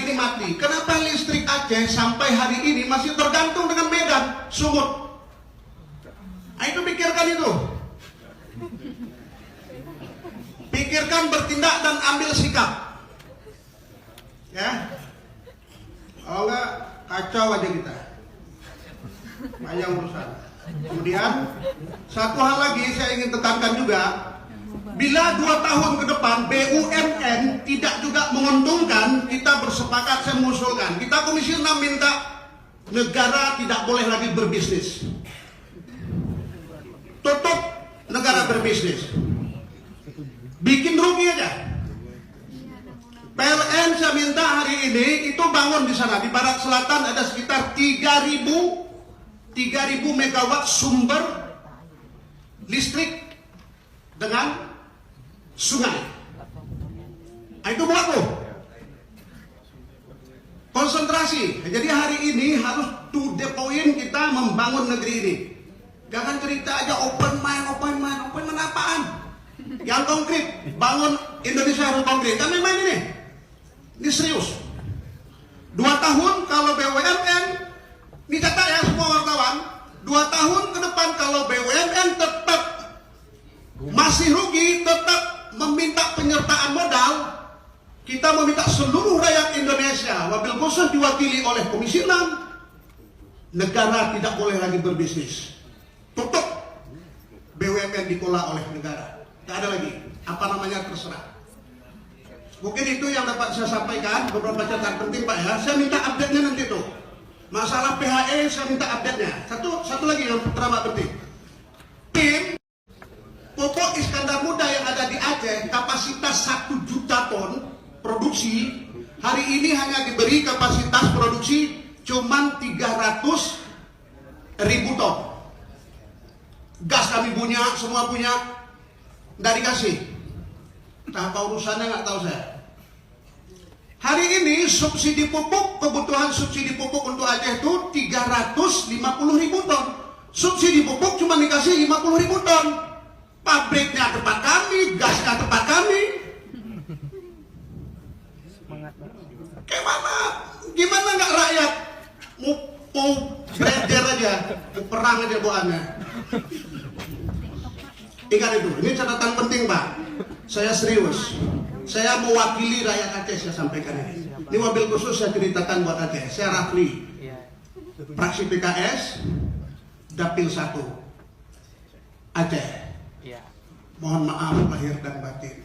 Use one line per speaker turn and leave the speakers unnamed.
ini mati. Kenapa listrik Aceh sampai hari ini masih tergantung dengan Medan, Sumut? Nah, itu pikirkan itu. Pikirkan, bertindak dan ambil sikap. Ya. Kalau enggak kacau aja kita. Banyak urusan. Kemudian satu hal lagi saya ingin tekankan juga. Bila 2 tahun ke depan BUMN tidak juga menguntungkan, kita bersepakat, saya mengusulkan, kita Komisi 6 minta negara tidak boleh lagi berbisnis. Tutup negara berbisnis. Bikin rugi aja. PLN saya minta hari ini itu bangun di sana, di barat selatan ada sekitar 3.000 megawatt sumber listrik dengan sungai. Nah, itu buat tuh. Konsentrasi. Jadi hari ini harus to the point kita membangun negeri ini. Jangan cerita aja open mind apaan? Yang konkret, bangun Indonesia harus konkret. Kami main ini serius. 2 tahun kalau BUMN, ini catat ya semua wartawan, 2 tahun ke depan kalau BUMN tetap masih rugi, tetap meminta penyertaan modal, kita meminta seluruh rakyat Indonesia, wabil khusus diwakili oleh Komisi 6, negara tidak boleh lagi berbisnis. Tutup. BUMN dikelola oleh negara. Tidak ada lagi. Apa namanya terserah. Mungkin itu yang dapat saya sampaikan. Beberapa catatan penting Pak ya. Saya minta update-nya nanti tuh. Masalah PHE saya minta update-nya. Satu lagi yang teramat penting. PIM pupuk Iskandar Muda yang ada di Aceh kapasitas 1 juta ton produksi, hari ini hanya diberi kapasitas produksi cuman 300.000 ton. Gas kami punya, semua punya, nggak dikasih. Nah, apa urusannya nggak tahu saya. Hari ini subsidi pupuk, kebutuhan subsidi pupuk untuk Aceh itu 350.000 ton. Subsidi pupuk cuma dikasih 50.000 ton. Pabriknya tempat kami, gasnya tempat kami. Gimana nggak rakyat mau beredar aja, mau perang aja bawaannya. Ingat itu, ini catatan penting Pak. Saya serius. Saya mewakili rakyat Aceh, saya sampaikan ini. Ini mobil khusus saya ceritakan buat Aceh. Saya Rafli, fraksi PKS, Dapil 1 Aceh. Mohon maaf lahir dan batin.